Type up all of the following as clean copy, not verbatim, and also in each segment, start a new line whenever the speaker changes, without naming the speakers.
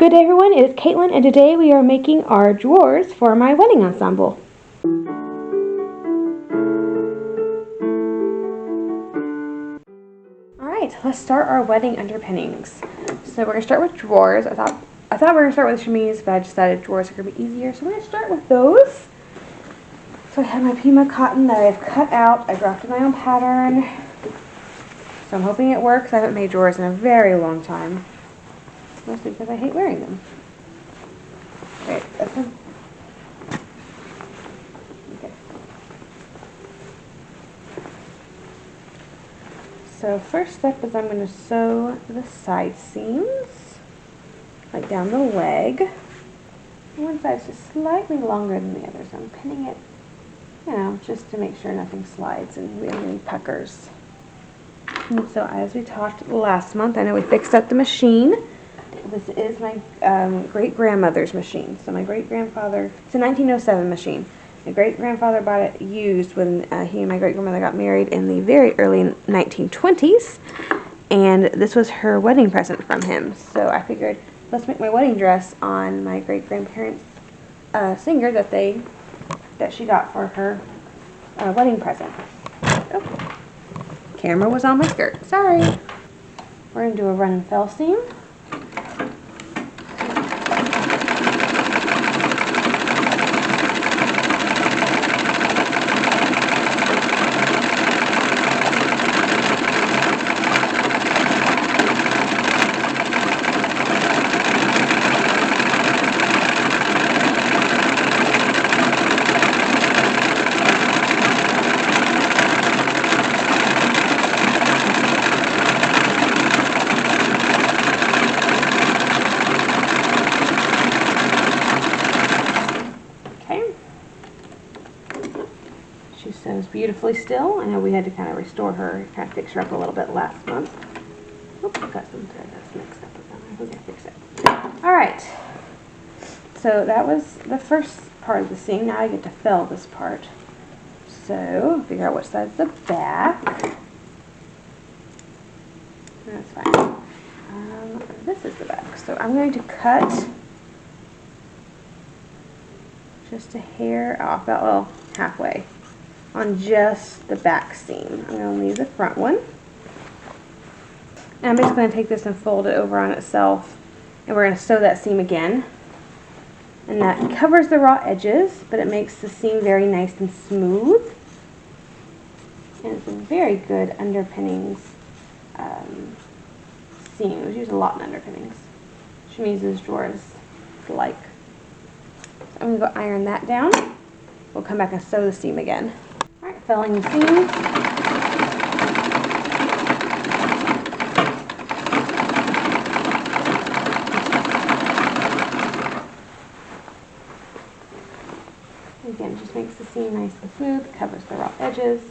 Good day everyone, it is Caitlin and today we are making our drawers for my wedding ensemble. Alright, let's start our wedding underpinnings. So we're going to start with drawers. I thought we were going to start with chemise, but I decided drawers are going to be easier. So we're going to start with those. So I have my Pima cotton that I've cut out. I drafted my own pattern. So I'm hoping it works. I haven't made drawers in a very long time. Mostly because I hate wearing them. Okay, that's one. Okay. So first step is I'm going to sew the side seams, like down the leg. One side's just slightly longer than the other, so I'm pinning it, you know, just to make sure nothing slides and we have any puckers. And so as we talked last month, I know we fixed up the machine. This is my great-grandmother's machine. So my great-grandfather, it's a 1907 machine. My great-grandfather bought it used when he and my great-grandmother got married in the very early 1920s. And this was her wedding present from him. So I figured, let's make my wedding dress on my great-grandparents' singer that she got for her wedding present. Oh, camera was on my skirt. Sorry. We're going to do a run and fell seam. She sews beautifully still. I know we had to kind of restore her, kind of fix her up a little bit last month. Oops, got some thread that's mixed up with them. We're going to fix it. Alright, so that was the first part of the seam. Now I get to fill this part. So, figure out which side's the back. That's fine. This is the back. So I'm going to cut just a hair off, about, well, halfway on just the back seam. I'm going to leave the front one. And I'm just going to take this and fold it over on itself, and we're going to sew that seam again. And that covers the raw edges, but it makes the seam very nice and smooth. And it's a very good underpinnings seam. It was used a lot in underpinnings. Chemises, drawers, alike. So I'm going to go iron that down. We'll come back and sew the seam again. Alright, filling the seams. Again, just makes the seam nice and smooth, covers the raw edges.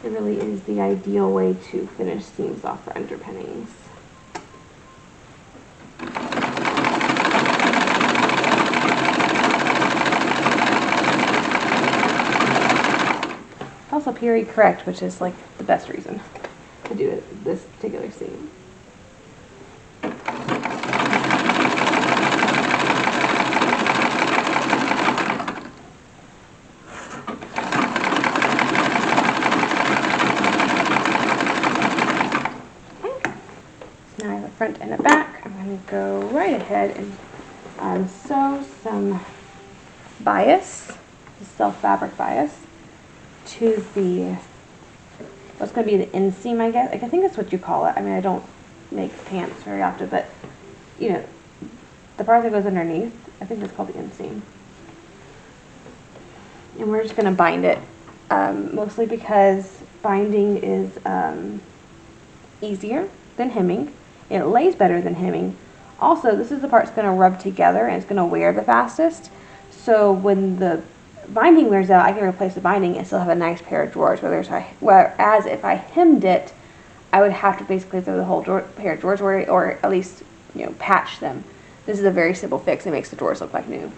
It really is the ideal way to finish seams off for underpinnings. Also period correct, which is like the best reason to do it, this particular seam. Front and a back. I'm going to go right ahead and sew some bias, the self fabric bias, to the, what's going to be the inseam, I guess. Like, I think that's what you call it. I mean, I don't make pants very often, but you know, the part that goes underneath, I think that's called the inseam. And we're just going to bind it, mostly because binding is easier than hemming. It lays better than hemming. Also, this is the part that's going to rub together and it's going to wear the fastest. So when the binding wears out, I can replace the binding and still have a nice pair of drawers. Whereas if I hemmed it, I would have to basically throw the whole pair of drawers away, or at least, you know, patch them. This is a very simple fix. It makes the drawers look like new.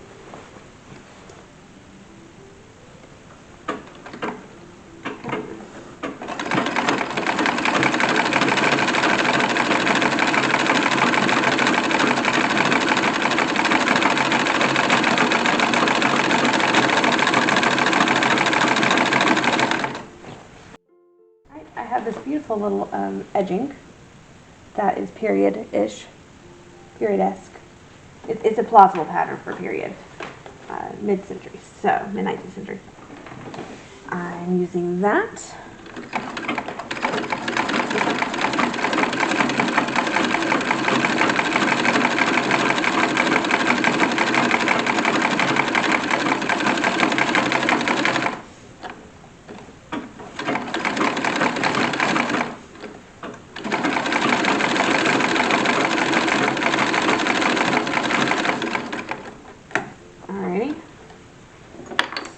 beautiful little edging that is period-ish, period-esque. It's a plausible pattern for period, mid-century, so mid-19th century. I'm using that.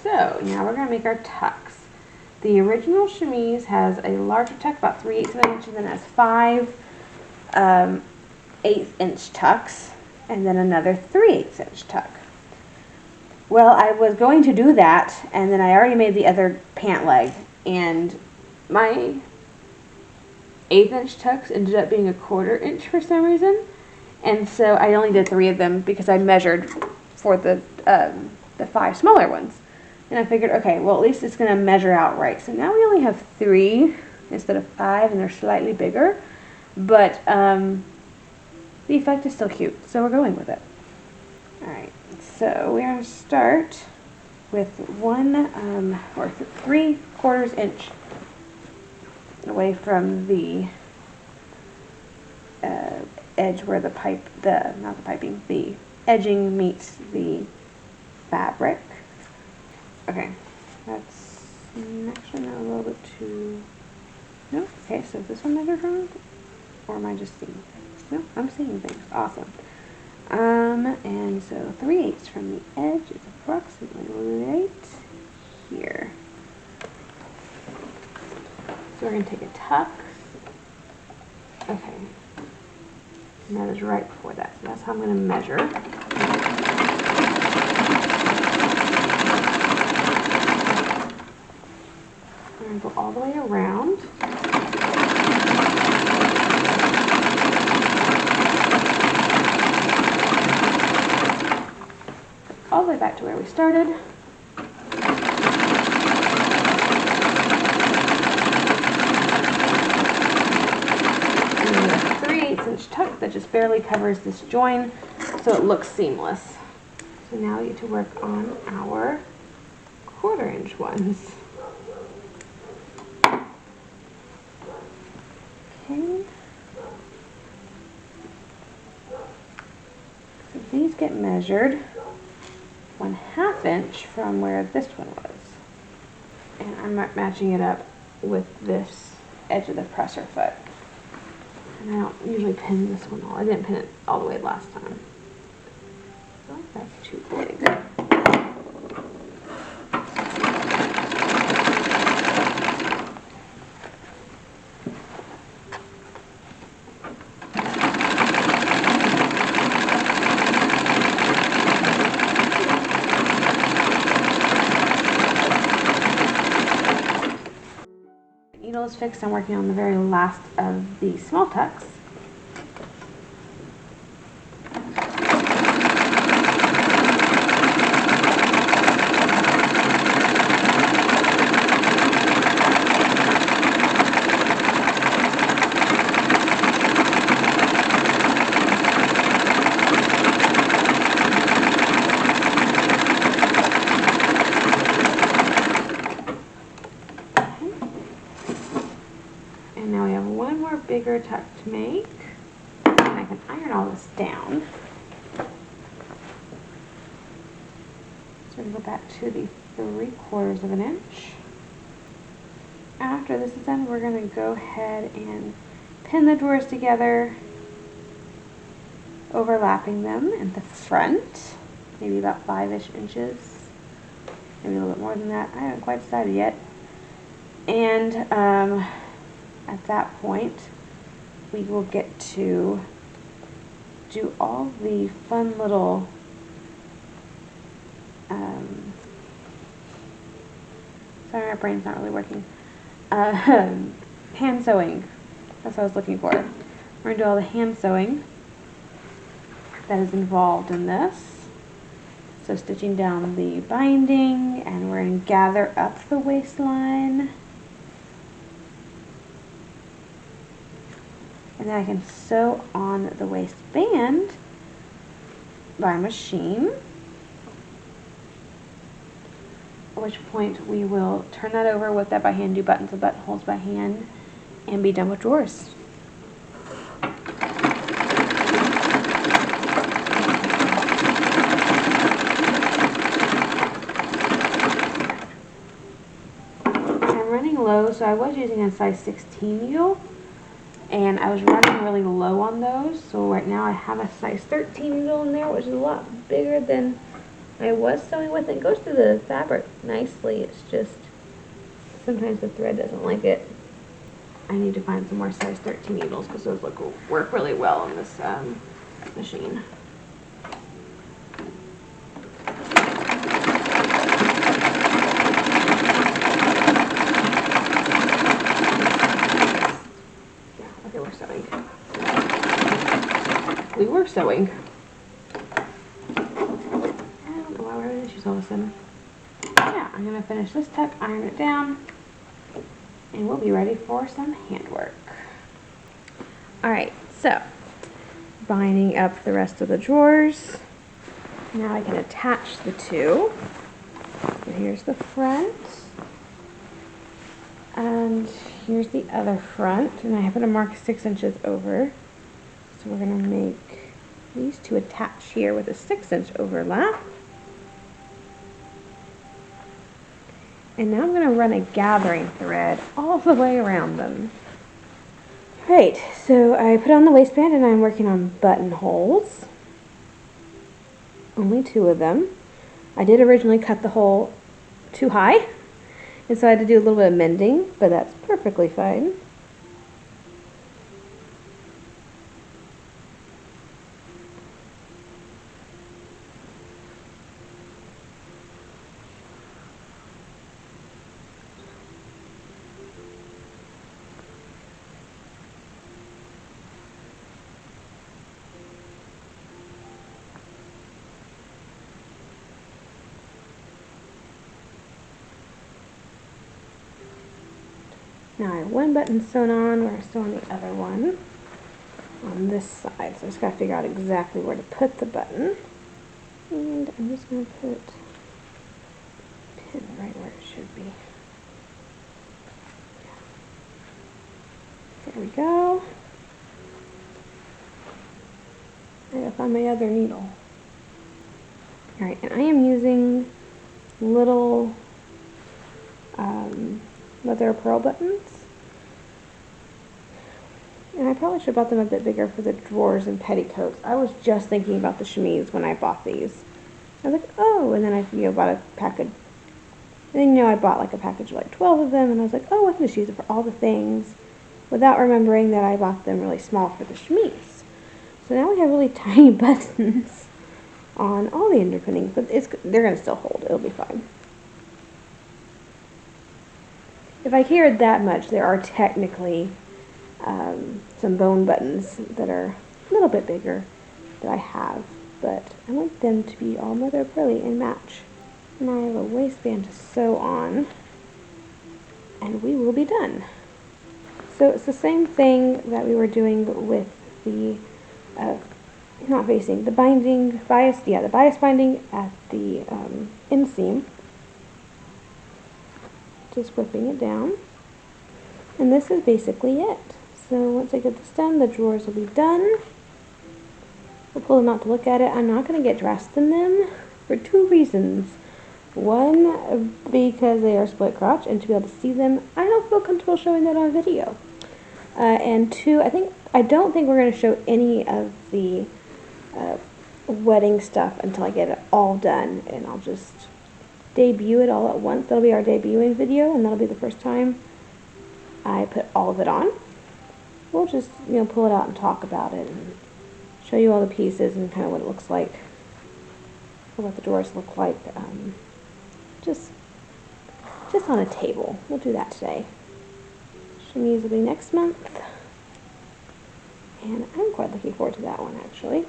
So now we're going to make our tucks. The original chemise has a larger tuck, about 3/8 of an inch, and then it has 5 1/8" tucks, and then another 3/8 inch tuck. Well, I was going to do that, and then I already made the other pant leg, and my 1/8 inch tucks ended up being 1/4 inch for some reason, and so I only did 3 of them because I measured for the 5 smaller ones. And I figured, okay, well, at least it's going to measure out right. So now we only have 3 instead of 5, and they're slightly bigger. But the effect is still cute, so we're going with it. All right, so we're going to start with 3/4 inch away from the edge where the the edging meets the fabric. Okay, that's actually not a little bit too, no, okay, so this one measured wrong, or am I just seeing things? No, I'm seeing things, awesome. And so 3/8 from the edge is approximately right here. So we're going to take a tuck, okay, and that is right before that, so that's how I'm going to measure. We're going to go all the way around. All the way back to where we started. And then a 3/8 inch tuck that just barely covers this join so it looks seamless. So now we get to work on our 1/4 inch ones. Okay. So these get measured 1/2 inch from where this one was. And I'm matching it up with this edge of the presser foot. And I don't usually pin this one all. I didn't pin it all the way last time. I think that's too big. Needle is fixed. I'm working on the very last of the small tucks. And now we have one more bigger tuck to make, and I can iron all this down. So we're going to go back to the 3/4 of an inch. After this is done, we're going to go ahead and pin the drawers together, overlapping them in the front, maybe about 5-ish inches, maybe a little bit more than that. I haven't quite decided yet. And at that point, we will get to do all the fun little sorry, my brain's not really working. Hand sewing. That's what I was looking for. We're going to do all the hand sewing that is involved in this. So stitching down the binding, and we're going to gather up the waistline. And then I can sew on the waistband by machine. At which point we will turn that over, whip that by hand, do buttons and buttonholes by hand, and be done with drawers. I'm running low, so I was using a size 16 needle, and I was running really low on those, so right now I have a size 13 needle in there, which is a lot bigger than I was sewing with. It goes through the fabric nicely. It's just sometimes the thread doesn't like it. I need to find some more size 13 needles because those work really well on this machine. Yeah, okay, we're sewing. We were sewing. All of a sudden. Yeah, I'm going to finish this tuck, iron it down, and we'll be ready for some handwork. Alright, so binding up the rest of the drawers. Now I can attach the two. So here's the front, and here's the other front, and I happen to mark 6 inches over. So we're going to make these two attach here with a 6-inch overlap. And now I'm going to run a gathering thread all the way around them. Alright, so I put on the waistband and I'm working on buttonholes. Only 2 of them. I did originally cut the hole too high, and so I had to do a little bit of mending, but that's perfectly fine. Now I have one button sewn on where I sew on the other one on this side. So I just got to figure out exactly where to put the button. And I'm just going to put a pin right where it should be. There we go. I gotta find my other needle. Alright, and I am using little leather pearl buttons. And I probably should have bought them a bit bigger for the drawers and petticoats. I was just thinking about the chemise when I bought these. I was like, oh, and then I bought a package. And then I bought like a package of like 12 of them, and I was like, oh, I can just use it for all the things, without remembering that I bought them really small for the chemise. So now we have really tiny buttons on all the underpinnings, but they're going to still hold. It'll be fine. If I cared that much, there are technically some bone buttons that are a little bit bigger that I have, but I want them to be all mother of pearl and match. And I have a waistband to sew on, and we will be done. So it's the same thing that we were doing with the the bias binding at the inseam. Just whipping it down, and this is basically it. So once I get this done, the drawers will be done. We'll pull them out to look at it. I'm not going to get dressed in them for 2 reasons. One, because they are split crotch, and to be able to see them, I don't feel comfortable showing that on video. And 2, I don't think we're going to show any of the wedding stuff until I get it all done, and I'll just debut it all at once. That'll be our debuting video, and that'll be the first time I put all of it on. We'll just pull it out and talk about it and show you all the pieces and kind of what it looks like, or what the drawers look like, just on a table. We'll do that today. Chemise will be next month, and I'm quite looking forward to that one actually.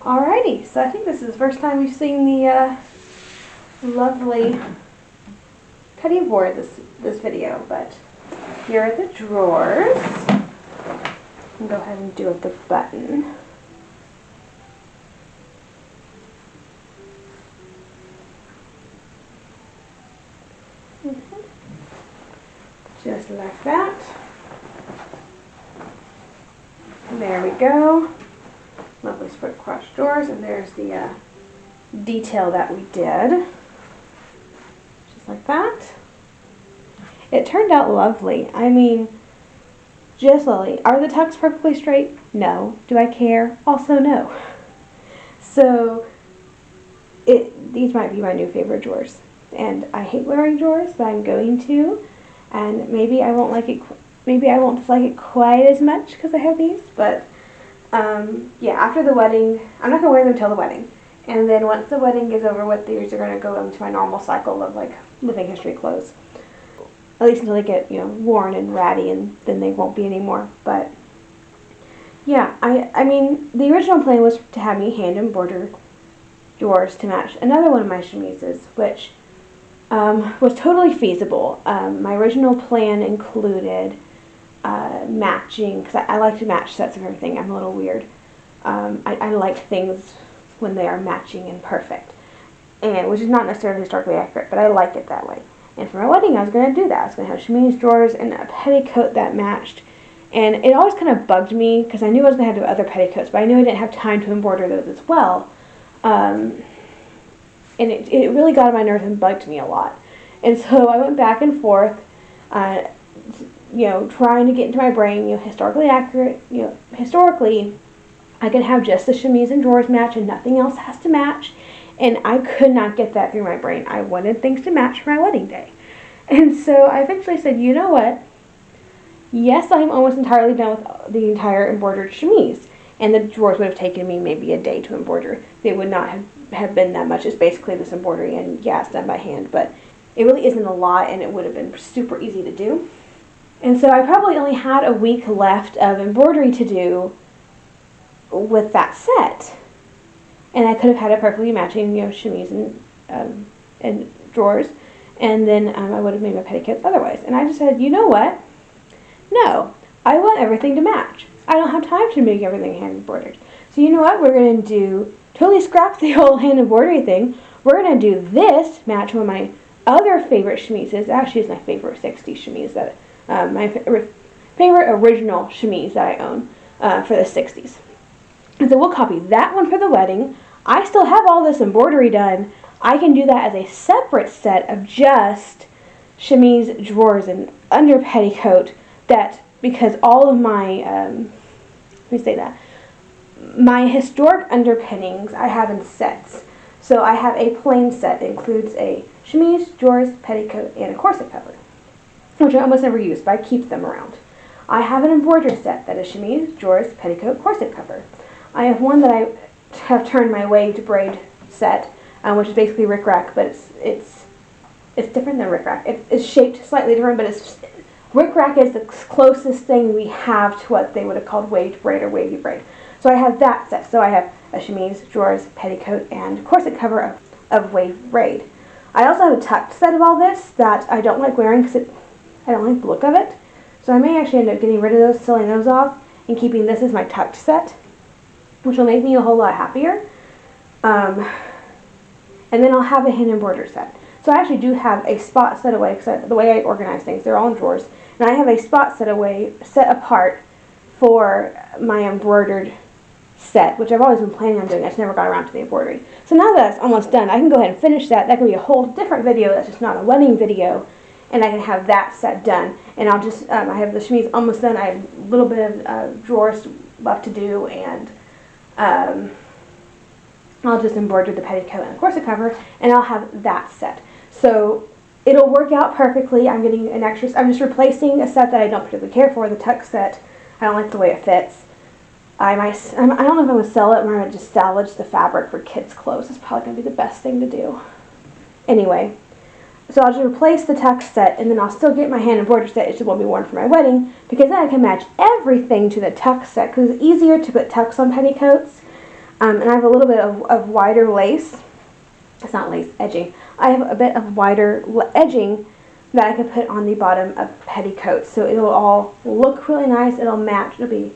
Alrighty, so I think this is the first time we've seen the lovely cutting board this video, but here are the drawers. And go ahead and do at the button. Just like that. And there we go. Lovely split crotch drawers, and there's the detail that we did. Just like that. It turned out lovely. I mean, just lovely. Are the tucks perfectly straight? No. Do I care? Also no. So, these might be my new favorite drawers. And I hate wearing drawers, but I'm going to. And maybe I won't like it. Maybe I won't dislike it quite as much because I have these. But yeah, after the wedding, I'm not gonna wear them until the wedding. And then once the wedding is over with, these are gonna go into my normal cycle of like living history clothes. At least until they get, you know, worn and ratty, and then they won't be anymore. But yeah, I mean, the original plan was to have me hand embroider drawers to match another one of my chemises, which was totally feasible. My original plan included matching, because I like to match sets of everything. I'm a little weird. I like things when they are matching and perfect, and which is not necessarily historically accurate, but I like it that way. And for my wedding, I was going to do that. I was going to have chemise drawers and a petticoat that matched. And it always kind of bugged me because I knew I was going to have to do other petticoats, but I knew I didn't have time to embroider those as well. And it really got on my nerves and bugged me a lot. And so I went back and forth, you know, trying to get into my brain, you know, historically accurate, you know, historically, I could have just the chemise and drawers match and nothing else has to match. And I could not get that through my brain. I wanted things to match for my wedding day. And so I eventually said, you know what? Yes, I'm almost entirely done with the entire embroidered chemise. And the drawers would have taken me maybe a day to embroider. They would not have been that much. It's basically this embroidery, and yeah, it's done by hand. But it really isn't a lot, and it would have been super easy to do. And so I probably only had a week left of embroidery to do with that set. And I could have had a perfectly matching, you know, chemise and drawers, and then I would have made my petticoats otherwise. And I just said, you know what? No, I want everything to match. I don't have time to make everything hand embroidered. So you know what? We're going to do, totally scrap the whole hand embroidery thing. We're going to do this match one of my other favorite chemises. Actually, it's my favorite 60s chemise, that my favorite original chemise that I own for the 60s. And so we'll copy that one for the wedding. I still have all this embroidery done. I can do that as a separate set of just chemise drawers and under petticoat, that because all of my, let me say that, my historic underpinnings I have in sets. So I have a plain set that includes a chemise, drawers, petticoat, and a corset cover, which I almost never use, but I keep them around. I have an embroidered set that is chemise, drawers, petticoat, corset cover. I have one that I have turned my waved braid set, which is basically rickrack, but it's different than rickrack. It's shaped slightly different, but rickrack is the closest thing we have to what they would have called waved braid or wavy braid. So I have that set. So I have a chemise, drawers, petticoat, and corset cover of waved braid. I also have a tucked set of all this that I don't like wearing because I don't like the look of it. So I may actually end up getting rid of those, selling those off, and keeping this as my tucked set, which will make me a whole lot happier. And then I'll have a hand embroidered set. So I actually do have a spot set away, because the way I organize things, they're all in drawers, and I have a spot set apart for my embroidered set, which I've always been planning on doing. I just never got around to the embroidery. So now that it's almost done, I can go ahead and finish that. That can be a whole different video that's just not a wedding video, and I can have that set done. And I'll just, I have the chemise almost done. I have a little bit of drawers left to do, and I'll just embroider the petticoat and the corset cover, and I'll have that set. So it'll work out perfectly. I'm getting an extra, I'm just replacing a set that I don't particularly care for, the tuck set. I don't like the way it fits. I don't know if I'm going to sell it, or I'm going to just salvage the fabric for kids' clothes. It's probably going to be the best thing to do. Anyway, so I'll just replace the tuck set, and then I'll still get my hand embroidered set. It just won't be worn for my wedding, because then I can match everything to the tuck set, because it's easier to put tucks on petticoats. And I have a little bit of wider lace. It's not lace, edging. I have a bit of wider edging that I can put on the bottom of petticoats. So it'll all look really nice. It'll match. It'll be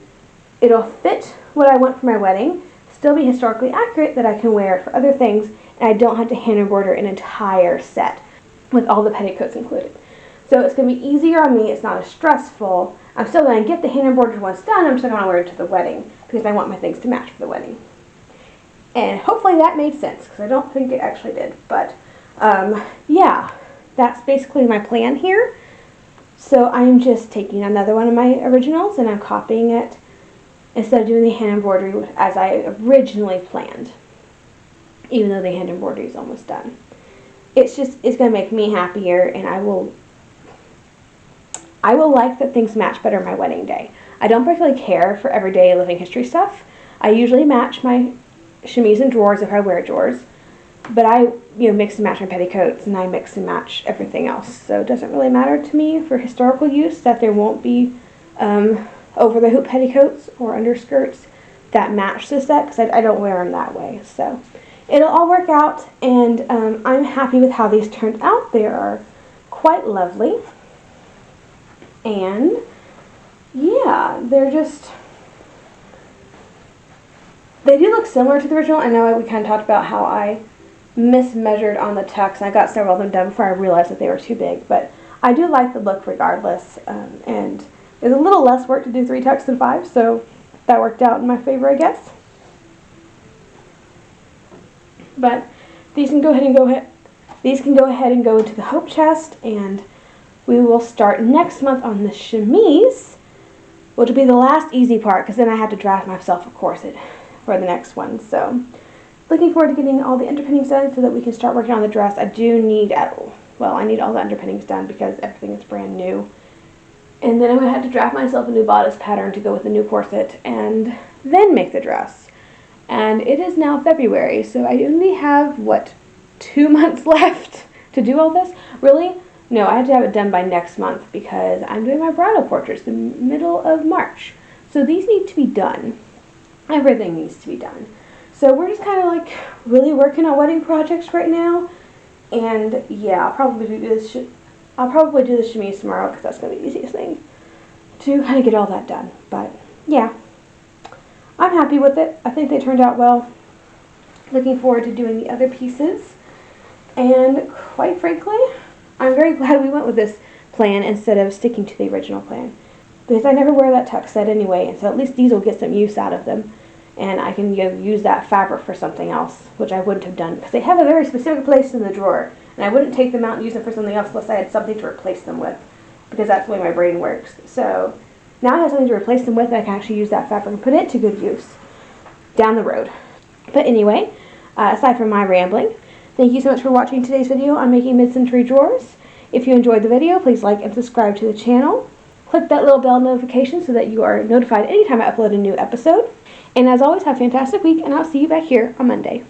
it'll fit what I want for my wedding, still be historically accurate that I can wear it for other things, and I don't have to hand embroider an entire set with all the petticoats included. So it's going to be easier on me. It's not as stressful. I'm still going to get the hand embroidered once done. I'm still going to wear it to the wedding because I want my things to match for the wedding. And hopefully that made sense because I don't think it actually did. But yeah, that's basically my plan here. So I'm just taking another one of my originals and I'm copying it instead of doing the hand embroidery as I originally planned, even though the hand embroidery is almost done. It's going to make me happier, and I will like that things match better my wedding day. I don't particularly care for everyday living history stuff. I usually match my chemise and drawers if I wear drawers, but I mix and match my petticoats, and I mix and match everything else. So it doesn't really matter to me for historical use that there won't be over the hoop petticoats or underskirts that match the set because I don't wear them that way. So it'll all work out, and I'm happy with how these turned out. They are quite lovely, and yeah, they do look similar to the original. I know we kind of talked about how I mismeasured on the tucks, and I got several of them done before I realized that they were too big, but I do like the look regardless, and there's a little less work to do 3 tucks than 5, so that worked out in my favor, I guess. But these can go ahead and go into the hope chest, and we will start next month on the chemise, which will be the last easy part because then I have to draft myself a corset for the next one. So looking forward to getting all the underpinnings done so that we can start working on the dress. I do need, I need all the underpinnings done because everything is brand new. And then I'm going to have to draft myself a new bodice pattern to go with the new corset and then make the dress. And it is now February, so I only have, 2 months left to do all this? Really? No, I have to have it done by next month because I'm doing my bridal portraits the middle of March. So these need to be done. Everything needs to be done. So we're just kind of like really working on wedding projects right now. And yeah, I'll probably do this chemise tomorrow because that's going to be the easiest thing to kind of get all that done. But yeah, I'm happy with it. I think they turned out well. Looking forward to doing the other pieces. And quite frankly, I'm very glad we went with this plan instead of sticking to the original plan. Because I never wear that tuck set anyway, and so at least these will get some use out of them. And I can use that fabric for something else, which I wouldn't have done because they have a very specific place in the drawer. And I wouldn't take them out and use them for something else unless I had something to replace them with, because that's the way my brain works. So now I have something to replace them with, and I can actually use that fabric and put it to good use down the road. But anyway, aside from my rambling, thank you so much for watching today's video on making mid-century drawers. If you enjoyed the video, please like and subscribe to the channel. Click that little bell notification so that you are notified anytime I upload a new episode. And as always, have a fantastic week, and I'll see you back here on Monday.